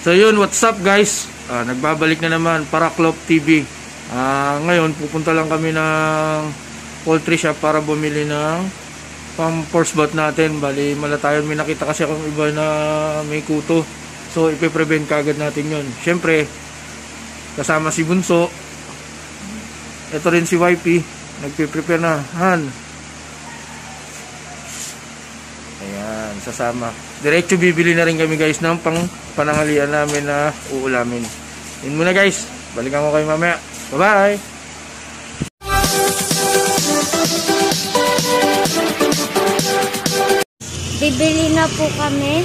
So yun, what's up guys? Nagbabalik na naman Paraklop TV. Ngayon pupunta lang kami ng poultry shop para bumili ng pang force bat natin. Bali malatayon, may nakita kasi akong iba na may kuto. So ipe-prevent kagad natin yun. Syempre kasama si Bunso. Ito rin si YP. Nagpe-prepare na. Ayan, sasama. Diretso bibili na rin kami guys ng pang pananghalian namin na uulamin. Yun muna guys. Balikan ko kayo mamaya. Bye-bye! Bibili na po kami.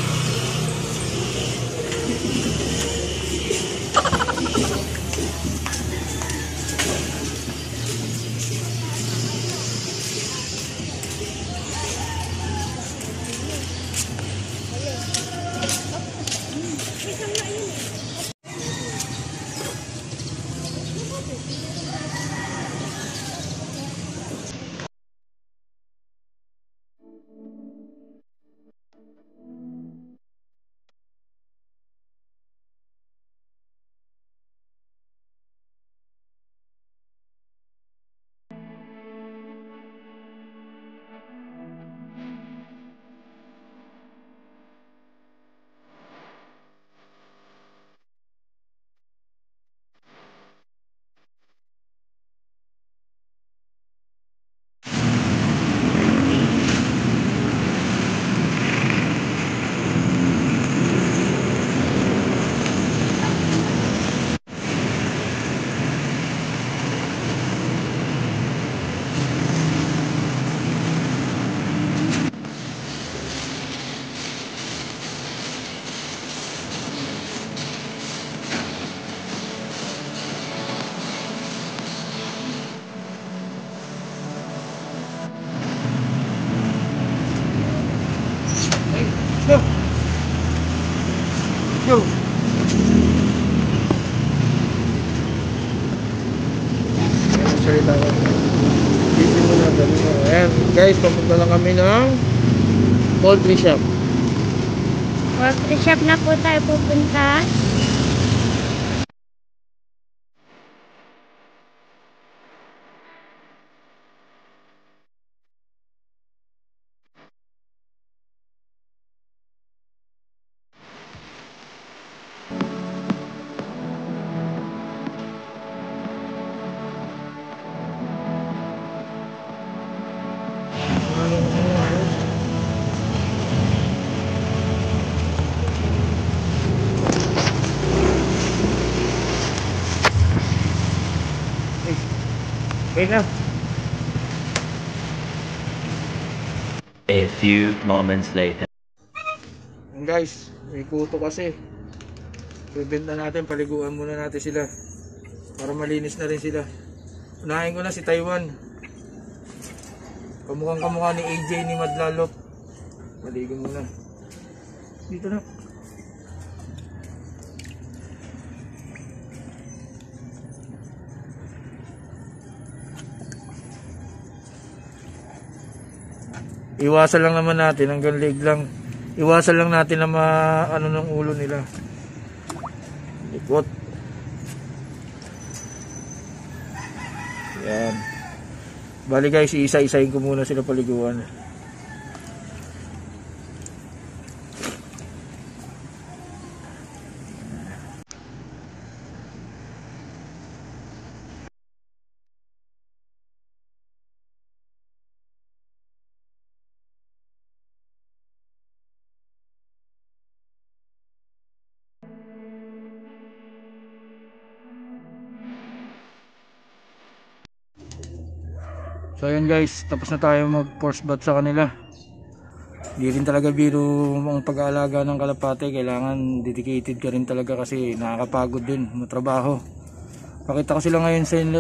Yo. Salita ko. Bibili mo na dali mo. Ayan, guys, papunta lang kami ng poultry shop. Poultry shop na po tayo pupunta. Wait na. A few moments later. Guys, may kuto kasi. Prevent na natin, paliguan muna natin sila para malinis na rin sila. Unahin ko na si Taiwan. Kamukhang kamukha ni AJ ni Madlalop. Maligo muna. Dito na. Iwasan lang naman natin hanggang leg lang. Iwasan lang natin na ano ng ulo nila. Likot. Yan. Bali guys, iisa-isahin ko muna sila paliguan. So ayan guys, tapos na tayo mag force bath sa kanila. Hindi rin talaga biro ang pag-aalaga ng kalapate. Kailangan dedicated ka rin talaga kasi nakakapagod din matrabaho. Pakita ko sila ngayon sa inyo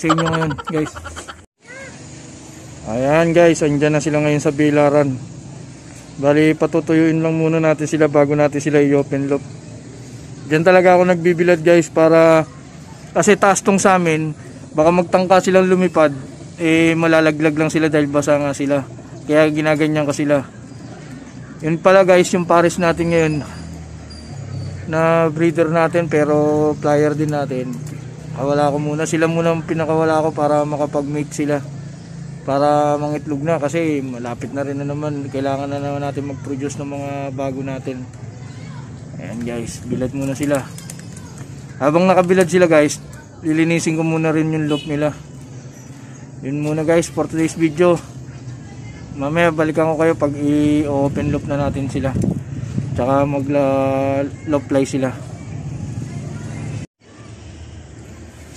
ngayon guys. Ayan guys, andyan na sila ngayon sa bilaran. Bali patutuyuin lang muna natin sila bago natin sila i-open loop. Diyan talaga ako nagbibilad guys para kasi taas tong sa amin. Baka magtangka silang lumipad, malalaglag lang sila dahil basa nga sila. Kaya ginaganyan ko sila. Yun pala guys, yung pares natin ngayon. na breeder natin pero flyer din natin. Wala ko muna. Sila muna ang pinakawala ko para makapag-mate sila. Para mangitlog na kasi malapit na rin na naman. Kailangan na naman natin mag-produce ng mga bago natin. Ayan guys, bilad muna sila. Habang nakabilad sila guys, lilinisin ko muna rin yung loop nila. Yun muna guys for today's video. Mamaya balikan ko kayo pag i-open loop na natin sila. Tsaka mag-loop fly sila.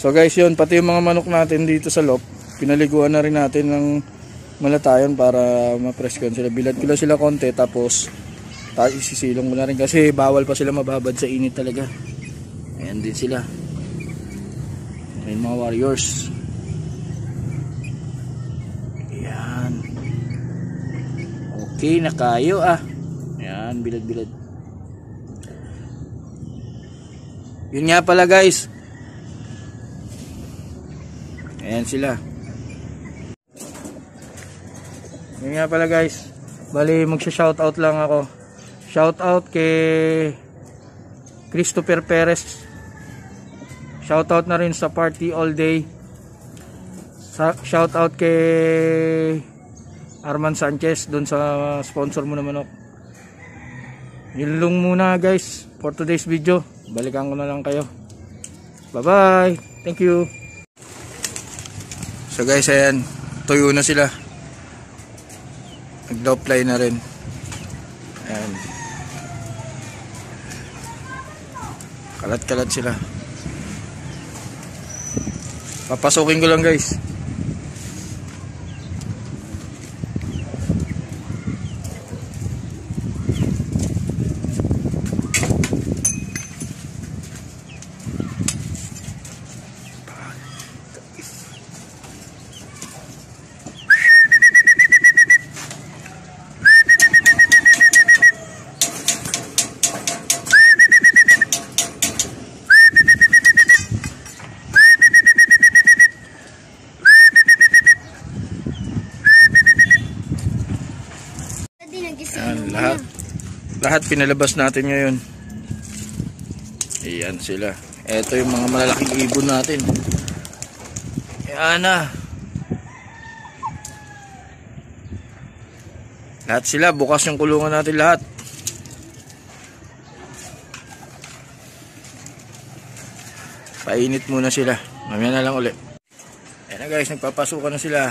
So guys, yun, pati yung mga manok natin dito sa loop, pinaliguan na rin natin ng malatayon para ma-press ko sila. Bilad ko lang sila konti, tapos isisilong ko na rin kasi bawal pa sila mababad sa init talaga. Ayan din sila. Ayan mga warriors. Ayan. Okay na kayo Ayan, bilad-bilad. Yun nga pala guys. Ayan sila. Yun nga pala guys. Bali magsha-shoutout lang ako. Shoutout kay Christopher Perez. Shoutout na rin sa Party All Day. Shoutout kay Arman Sanchez doon sa sponsor mo na manok. Yun lang muna guys for today's video. Balikan ko na lang kayo. Bye bye. Thank you. So guys, ayan, tuyo na sila. Nag-loop fly na rin. Ayan. Kalat-kalat sila. Papasukin ko lang guys. Ayan, lahat pinalabas natin ngayon. Ayan sila. Ito yung mga malalaking ibon natin. Ayan na. Lahat sila, bukas yung kulungan natin lahat. Painit muna sila. Mamaya na lang ulit. Ayan na guys, nagpapasukan na sila.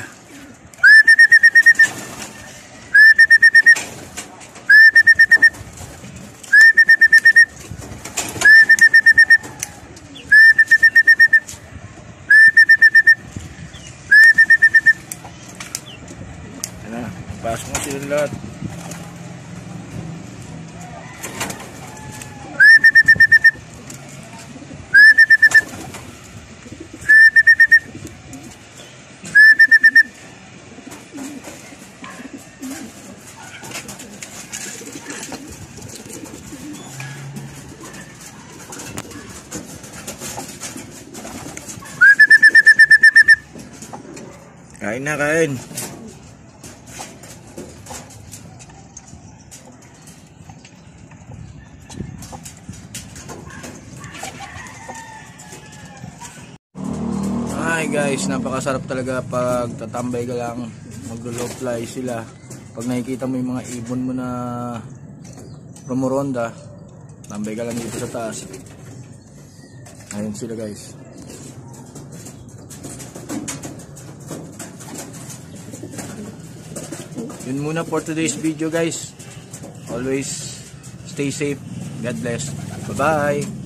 Pasok na sila lahat. Kain na, kain. Hi guys, napakasarap talaga pag tatambay ka lang, maglo-low fly sila. Pag nakikita mo yung mga ibon mo na rumoronda, tambay ka lang dito sa taas. Ayun sila guys. Yun muna for today's video guys. Always stay safe. God bless. Bye bye.